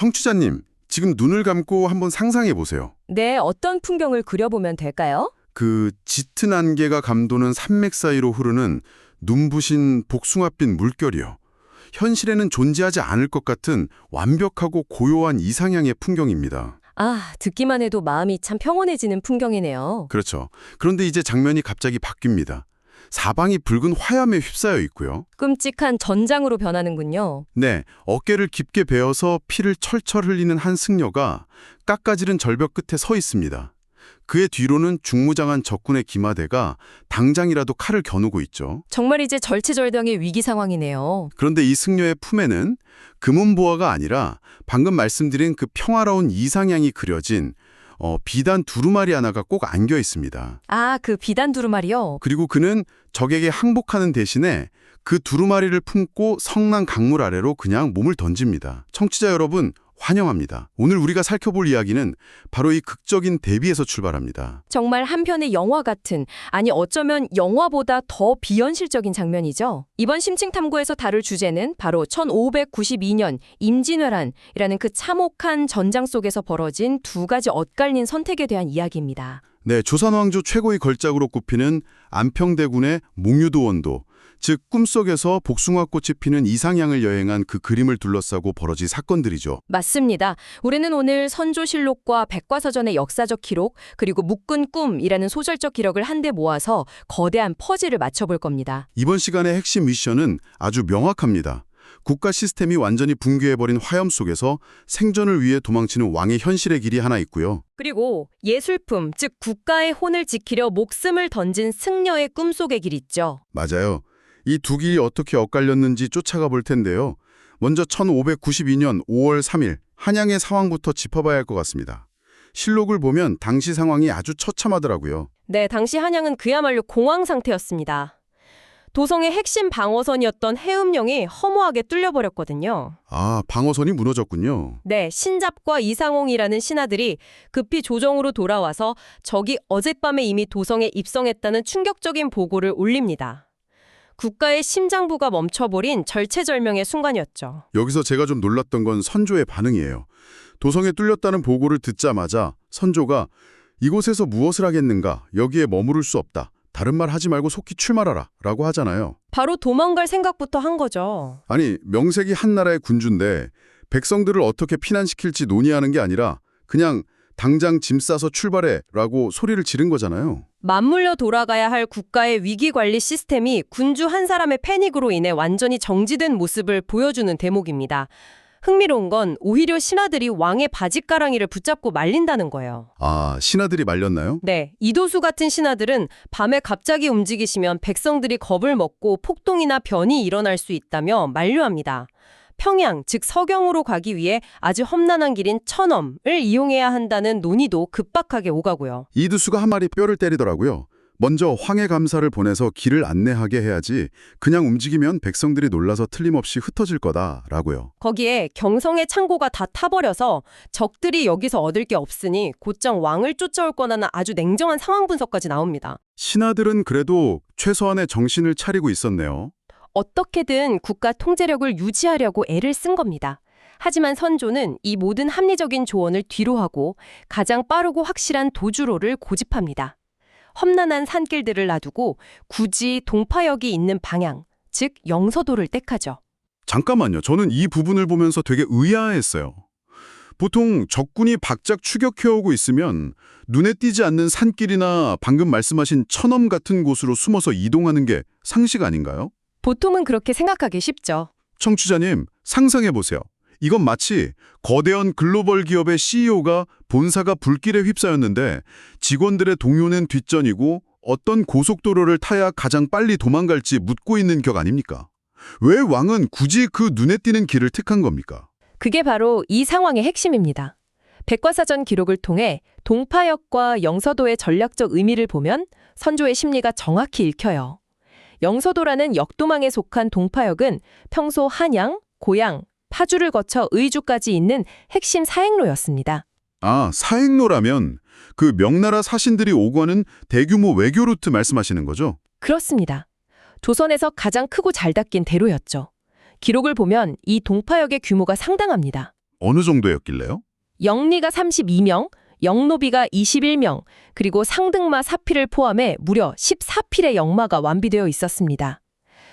청취자님, 지금 눈을 감고 한번 상상해 보세요. 네, 어떤 풍경을 그려보면 될까요? 그 짙은 안개가 감도는 산맥 사이로 흐르는 눈부신 복숭아빛 물결이요. 현실에는 존재하지 않을 것 같은 완벽하고 고요한 이상향의 풍경입니다. 아, 듣기만 해도 마음이 참 평온해지는 풍경이네요. 그렇죠. 그런데 이제 장면이 갑자기 바뀝니다. 사방이 붉은 화염에 휩싸여 있고요. 끔찍한 전장으로 변하는군요. 네, 어깨를 깊게 베어서 피를 철철 흘리는 한 승려가 깎아지른 절벽 끝에 서 있습니다. 그의 뒤로는 중무장한 적군의 기마대가 당장이라도 칼을 겨누고 있죠. 정말 이제 절체절명의 위기 상황이네요. 그런데 이 승려의 품에는 금은보화가 아니라 방금 말씀드린 그 평화로운 이상향이 그려진 비단 두루마리 하나가 꼭 안겨 있습니다. 아, 그 비단 두루마리요? 그리고 그는 적에게 항복하는 대신에 그 두루마리를 품고 성난 강물 아래로 그냥 몸을 던집니다. 청취자 여러분, 환영합니다. 오늘 우리가 살펴볼 이야기는 바로 이 극적인 대비에서 출발합니다. 정말 한편의 영화 같은, 아니 어쩌면 영화보다 더 비현실적인 장면이죠. 이번 심층탐구에서 다룰 주제는 바로 1592년 임진왜란이라는 그 참혹한 전장 속에서 벌어진 두 가지 엇갈린 선택에 대한 이야기입니다. 네, 조선왕조 최고의 걸작으로 꼽히는 안평대군의 몽유도원도, 즉 꿈속에서 복숭아꽃이 피는 이상향을 여행한 그 그림을 둘러싸고 벌어진 사건들이죠. 맞습니다. 우리는 오늘 선조실록과 백과사전의 역사적 기록, 그리고 묶은 꿈이라는 소설적 기록을 한데 모아서 거대한 퍼즐을 맞춰볼 겁니다. 이번 시간의 핵심 미션은 아주 명확합니다. 국가 시스템이 완전히 붕괴해버린 화염 속에서 생존을 위해 도망치는 왕의 현실의 길이 하나 있고요. 그리고 예술품, 즉 국가의 혼을 지키려 목숨을 던진 승려의 꿈속의 길 있죠. 맞아요. 이 두 길이 어떻게 엇갈렸는지 쫓아가 볼 텐데요. 먼저 1592년 5월 3일 한양의 상황부터 짚어봐야 할 것 같습니다. 실록을 보면 당시 상황이 아주 처참하더라고요. 네, 당시 한양은 그야말로 공황 상태였습니다. 도성의 핵심 방어선이었던 해음령이 허무하게 뚫려버렸거든요. 아, 방어선이 무너졌군요. 네, 신잡과 이상홍이라는 신하들이 급히 조정으로 돌아와서 적이 어젯밤에 이미 도성에 입성했다는 충격적인 보고를 올립니다. 국가의 심장부가 멈춰버린 절체절명의 순간이었죠. 여기서 제가 좀 놀랐던 건 선조의 반응이에요. 도성에 뚫렸다는 보고를 듣자마자 선조가 이곳에서 무엇을 하겠는가, 여기에 머무를 수 없다. 다른 말 하지 말고 속히 출마하라 라고 하잖아요. 바로 도망갈 생각부터 한 거죠. 아니, 명색이 한 나라의 군주인데 백성들을 어떻게 피난시킬지 논의하는 게 아니라 그냥 당장 짐 싸서 출발해 라고 소리를 지른 거잖아요. 맞물려 돌아가야 할 국가의 위기관리 시스템이 군주 한 사람의 패닉으로 인해 완전히 정지된 모습을 보여주는 대목입니다. 흥미로운 건 오히려 신하들이 왕의 바짓가랑이를 붙잡고 말린다는 거예요. 아, 신하들이 말렸나요? 네, 이도수 같은 신하들은 밤에 갑자기 움직이시면 백성들이 겁을 먹고 폭동이나 변이 일어날 수 있다며 만류합니다. 평양, 즉 서경으로 가기 위해 아주 험난한 길인 천엄을 이용해야 한다는 논의도 급박하게 오가고요. 이두수가 한 마리 뼈를 때리더라고요. 먼저 황해 감사를 보내서 길을 안내하게 해야지 그냥 움직이면 백성들이 놀라서 틀림없이 흩어질 거다라고요. 거기에 경성의 창고가 다 타버려서 적들이 여기서 얻을 게 없으니 곧장 왕을 쫓아올 거라는 아주 냉정한 상황 분석까지 나옵니다. 신하들은 그래도 최소한의 정신을 차리고 있었네요. 어떻게든 국가 통제력을 유지하려고 애를 쓴 겁니다. 하지만 선조는 이 모든 합리적인 조언을 뒤로하고 가장 빠르고 확실한 도주로를 고집합니다. 험난한 산길들을 놔두고 굳이 동파역이 있는 방향, 즉 영서도를 택하죠. 잠깐만요. 저는 이 부분을 보면서 되게 의아했어요. 보통 적군이 바짝 추격해오고 있으면 눈에 띄지 않는 산길이나 방금 말씀하신 천엄 같은 곳으로 숨어서 이동하는 게 상식 아닌가요? 보통은 그렇게 생각하기 쉽죠. 청취자님, 상상해보세요. 이건 마치 거대한 글로벌 기업의 CEO가 본사가 불길에 휩싸였는데 직원들의 동요는 뒷전이고 어떤 고속도로를 타야 가장 빨리 도망갈지 묻고 있는 격 아닙니까? 왜 왕은 굳이 그 눈에 띄는 길을 택한 겁니까? 그게 바로 이 상황의 핵심입니다. 백과사전 기록을 통해 동파역과 영서도의 전략적 의미를 보면 선조의 심리가 정확히 읽혀요. 영서도라는 역도망에 속한 동파역은 평소 한양, 고양, 파주를 거쳐 의주까지 있는 핵심 사행로였습니다. 아, 사행로라면 그 명나라 사신들이 오가는 대규모 외교 루트 말씀하시는 거죠? 그렇습니다. 조선에서 가장 크고 잘 닦인 대로였죠. 기록을 보면 이 동파역의 규모가 상당합니다. 어느 정도였길래요? 영리가 32명, 영노비가 21명, 그리고 상등마 사필을 포함해 무려 14필의 영마가 완비되어 있었습니다.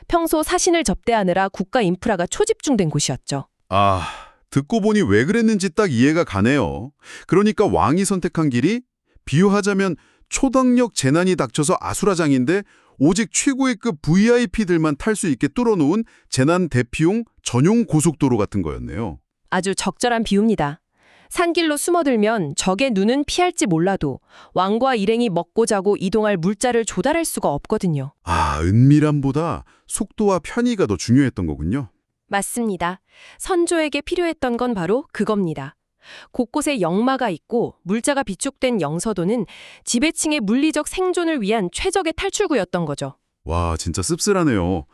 평소 사신을 접대하느라 국가 인프라가 초집중된 곳이었죠. 아, 듣고 보니 왜 그랬는지 딱 이해가 가네요. 그러니까 왕이 선택한 길이 비유하자면 초당력 재난이 닥쳐서 아수라장인데 오직 최고의 급 VIP들만 탈 수 있게 뚫어놓은 재난 대피용 전용 고속도로 같은 거였네요. 아주 적절한 비유입니다. 산길로 숨어들면 적의 눈은 피할지 몰라도 왕과 일행이 먹고 자고 이동할 물자를 조달할 수가 없거든요. 아, 은밀함보다 속도와 편의가 더 중요했던 거군요. 맞습니다. 선조에게 필요했던 건 바로 그겁니다. 곳곳에 영마가 있고 물자가 비축된 영서도는 지배층의 물리적 생존을 위한 최적의 탈출구였던 거죠. 와, 진짜 씁쓸하네요.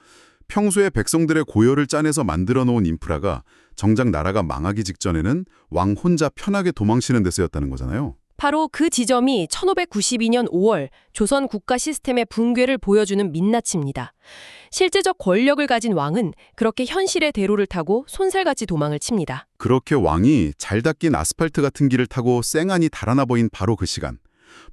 평소에 백성들의 고열을 짜내서 만들어 놓은 인프라가 정작 나라가 망하기 직전에는 왕 혼자 편하게 도망치는 데 쓰였다는 거잖아요. 바로 그 지점이 1592년 5월 조선 국가 시스템의 붕괴를 보여주는 민낯입니다. 실제적 권력을 가진 왕은 그렇게 현실의 대로를 타고 손살같이 도망을 칩니다. 그렇게 왕이 잘 닦인 아스팔트 같은 길을 타고 쌩안이 달아나 보인 바로 그 시간,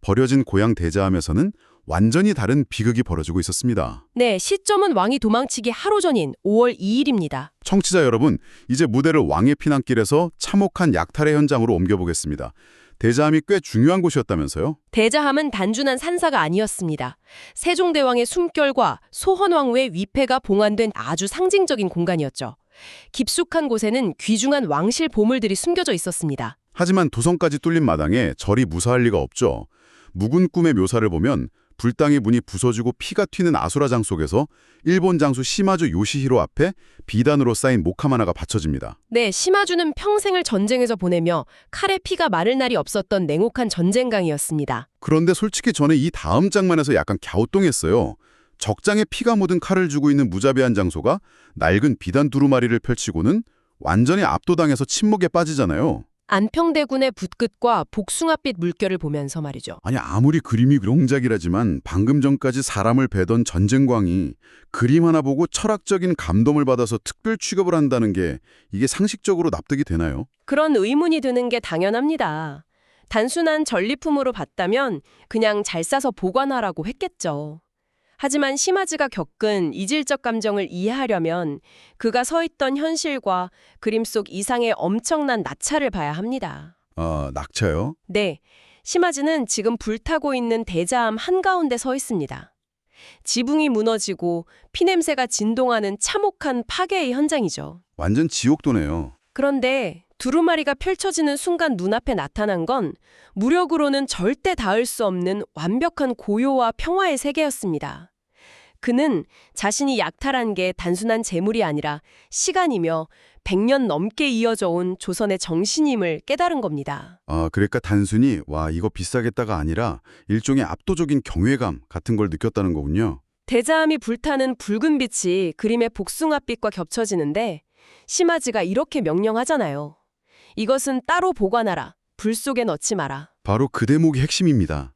버려진 고향 대자함에서는 완전히 다른 비극이 벌어지고 있었습니다. 네, 시점은 왕이 도망치기 하루 전인 5월 2일입니다. 청취자 여러분, 이제 무대를 왕의 피난길에서 참혹한 약탈의 현장으로 옮겨보겠습니다. 대자함이 꽤 중요한 곳이었다면서요? 대자함은 단순한 산사가 아니었습니다. 세종대왕의 숨결과 소헌왕후의 위패가 봉안된 아주 상징적인 공간이었죠. 깊숙한 곳에는 귀중한 왕실 보물들이 숨겨져 있었습니다. 하지만 도성까지 뚫린 마당에 절이 무사할 리가 없죠. 묵은 꿈의 묘사를 보면 불당의 문이 부서지고 피가 튀는 아수라장 속에서 일본 장수 시마주 요시히로 앞에 비단으로 쌓인 목함 하나가 받쳐집니다. 네, 시마주는 평생을 전쟁에서 보내며 칼에 피가 마를 날이 없었던 냉혹한 전쟁강이었습니다. 그런데 솔직히 저는 이 다음 장면에서 약간 갸우뚱했어요. 적장에 피가 묻은 칼을 쥐고 있는 무자비한 장소가 낡은 비단 두루마리를 펼치고는 완전히 압도당해서 침묵에 빠지잖아요. 안평대군의 붓끝과 복숭아빛 물결을 보면서 말이죠. 아니 아무리 그림이 명작이라지만 방금 전까지 사람을 베던 전쟁광이 그림 하나 보고 철학적인 감동을 받아서 특별 취급을 한다는 게 이게 상식적으로 납득이 되나요? 그런 의문이 드는 게 당연합니다. 단순한 전리품으로 봤다면 그냥 잘 싸서 보관하라고 했겠죠. 하지만 시마즈가 겪은 이질적 감정을 이해하려면 그가 서 있던 현실과 그림 속 이상의 엄청난 낙차를 봐야 합니다. 아, 낙차요? 네, 시마즈는 지금 불타고 있는 대자함 한가운데 서 있습니다. 지붕이 무너지고 피냄새가 진동하는 참혹한 파괴의 현장이죠. 완전 지옥도네요. 그런데 두루마리가 펼쳐지는 순간 눈앞에 나타난 건 무력으로는 절대 닿을 수 없는 완벽한 고요와 평화의 세계였습니다. 그는 자신이 약탈한 게 단순한 재물이 아니라 시간이며 100년 넘게 이어져 온 조선의 정신임을 깨달은 겁니다. 아, 그러니까 단순히 와 이거 비싸겠다가 아니라 일종의 압도적인 경외감 같은 걸 느꼈다는 거군요. 대자함이 불타는 붉은 빛이 그림의 복숭아빛과 겹쳐지는데 시마즈가 이렇게 명령하잖아요. 이것은 따로 보관하라. 불 속에 넣지 마라. 바로 그 대목이 핵심입니다.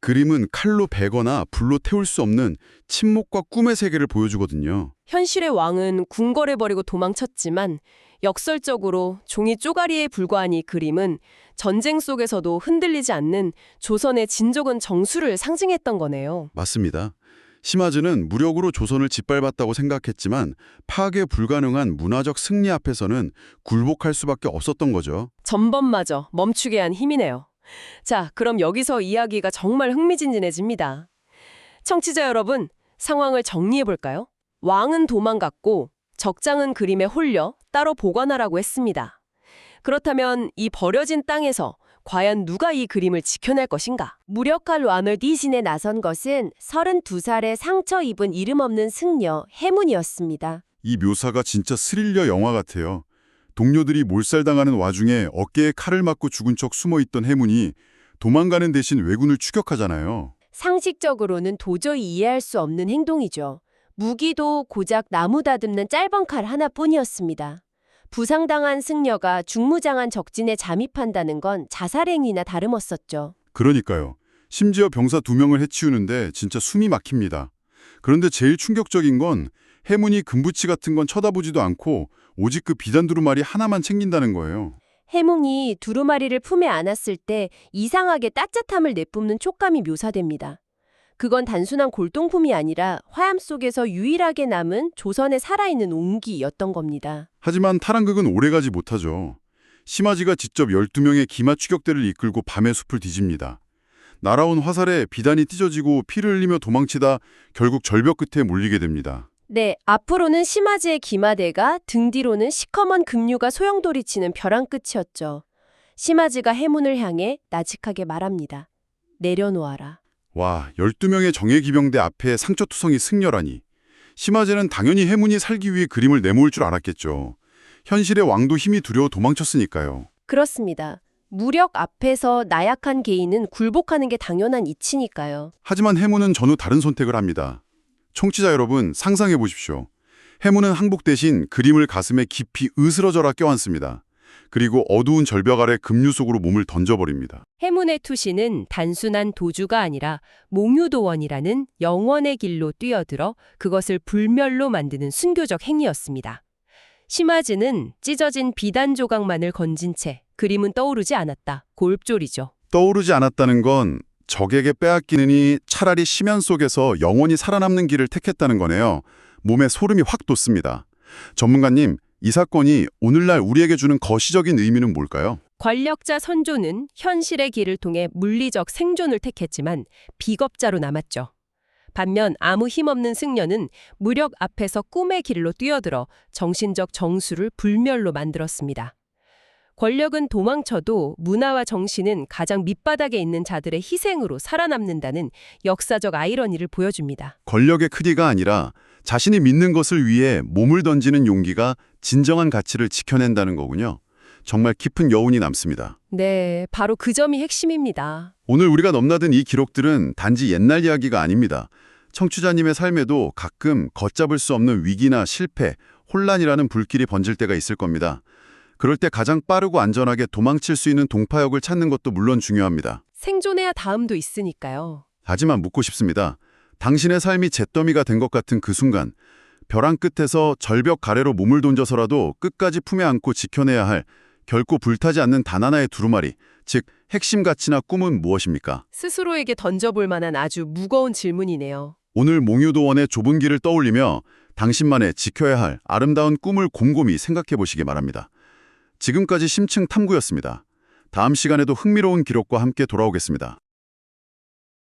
그림은 칼로 베거나 불로 태울 수 없는 침묵과 꿈의 세계를 보여주거든요. 현실의 왕은 궁궐해버리고 도망쳤지만 역설적으로 종이 쪼가리에 불과한 이 그림은 전쟁 속에서도 흔들리지 않는 조선의 진정한 정수를 상징했던 거네요. 맞습니다. 시마즈는 무력으로 조선을 짓밟았다고 생각했지만 파괴 불가능한 문화적 승리 앞에서는 굴복할 수밖에 없었던 거죠. 전범마저 멈추게 한 힘이네요. 자, 그럼 여기서 이야기가 정말 흥미진진해집니다. 청취자 여러분, 상황을 정리해볼까요? 왕은 도망갔고 적장은 그림에 홀려 따로 보관하라고 했습니다. 그렇다면 이 버려진 땅에서 과연 누가 이 그림을 지켜낼 것인가? 무력할 왕을 대신에 나선 것은 32살의 상처 입은 이름 없는 승려 해문이었습니다. 이 묘사가 진짜 스릴러 영화 같아요. 동료들이 몰살당하는 와중에 어깨에 칼을 맞고 죽은 척 숨어있던 해문이 도망가는 대신 왜군을 추격하잖아요. 상식적으로는 도저히 이해할 수 없는 행동이죠. 무기도 고작 나무 다듬는 짧은 칼 하나뿐이었습니다. 부상당한 승려가 중무장한 적진에 잠입한다는 건 자살행위나 다름없었죠. 그러니까요. 심지어 병사 2명을 해치우는데 진짜 숨이 막힙니다. 그런데 제일 충격적인 건 해문이 금부치 같은 건 쳐다보지도 않고 오직 그 비단 두루마리 하나만 챙긴다는 거예요. 해몽이 두루마리를 품에 안았을 때 이상하게 따뜻함을 내뿜는 촉감이 묘사됩니다. 그건 단순한 골동품이 아니라 화염 속에서 유일하게 남은 조선에 살아있는 온기였던 겁니다. 하지만 타랑극은 오래가지 못하죠. 심하지가 직접 12명의 기마 추격대를 이끌고 밤의 숲을 뒤집니다. 날아온 화살에 비단이 찢어지고 피를 흘리며 도망치다 결국 절벽 끝에 몰리게 됩니다. 네, 앞으로는 심하지의 기마대가, 등 뒤로는 시커먼 급류가 소용돌이치는 벼랑 끝이었죠. 심하지가 해문을 향해 나직하게 말합니다. 내려놓아라. 와, 12명의 정예기병대 앞에 상처투성이 승려라니. 심하제는 당연히 해문이 살기 위해 그림을 내모을 줄 알았겠죠. 현실의 왕도 힘이 두려워 도망쳤으니까요. 그렇습니다. 무력 앞에서 나약한 개인은 굴복하는 게 당연한 이치니까요. 하지만 해문은 전후 다른 선택을 합니다. 청취자 여러분, 상상해 보십시오. 해문은 항복 대신 그림을 가슴에 깊이 으스러져라 껴안습니다. 그리고 어두운 절벽 아래 급류 속으로 몸을 던져버립니다. 해문의 투시는 단순한 도주가 아니라 몽유도원이라는 영원의 길로 뛰어들어 그것을 불멸로 만드는 순교적 행위였습니다. 심하즈는 찢어진 비단 조각만을 건진 채 그림은 떠오르지 않았다. 고읍졸이죠. 떠오르지 않았다는 건 적에게 빼앗기느니 차라리 심연 속에서 영원히 살아남는 길을 택했다는 거네요. 몸에 소름이 확 돋습니다. 전문가님, 이 사건이 오늘날 우리에게 주는 거시적인 의미는 뭘까요? 권력자 선조는 현실의 길을 통해 물리적 생존을 택했지만 비겁자로 남았죠. 반면 아무 힘없는 승려는 무력 앞에서 꿈의 길로 뛰어들어 정신적 정수를 불멸로 만들었습니다. 권력은 도망쳐도 문화와 정신은 가장 밑바닥에 있는 자들의 희생으로 살아남는다는 역사적 아이러니를 보여줍니다. 권력의 크기가 아니라 자신이 믿는 것을 위해 몸을 던지는 용기가 진정한 가치를 지켜낸다는 거군요. 정말 깊은 여운이 남습니다. 네, 바로 그 점이 핵심입니다. 오늘 우리가 넘나든 이 기록들은 단지 옛날 이야기가 아닙니다. 청취자님의 삶에도 가끔 걷잡을 수 없는 위기나 실패, 혼란이라는 불길이 번질 때가 있을 겁니다. 그럴 때 가장 빠르고 안전하게 도망칠 수 있는 동파역을 찾는 것도 물론 중요합니다. 생존해야 다음도 있으니까요. 하지만 묻고 싶습니다. 당신의 삶이 잿더미가 된 것 같은 그 순간, 벼랑 끝에서 절벽 가래로 몸을 던져서라도 끝까지 품에 안고 지켜내야 할 결코 불타지 않는 단 하나의 두루마리, 즉 핵심 가치나 꿈은 무엇입니까? 스스로에게 던져볼 만한 아주 무거운 질문이네요. 오늘 몽유도원의 좁은 길을 떠올리며 당신만의 지켜야 할 아름다운 꿈을 곰곰이 생각해 보시기 바랍니다. 지금까지 심층 탐구였습니다. 다음 시간에도 흥미로운 기록과 함께 돌아오겠습니다.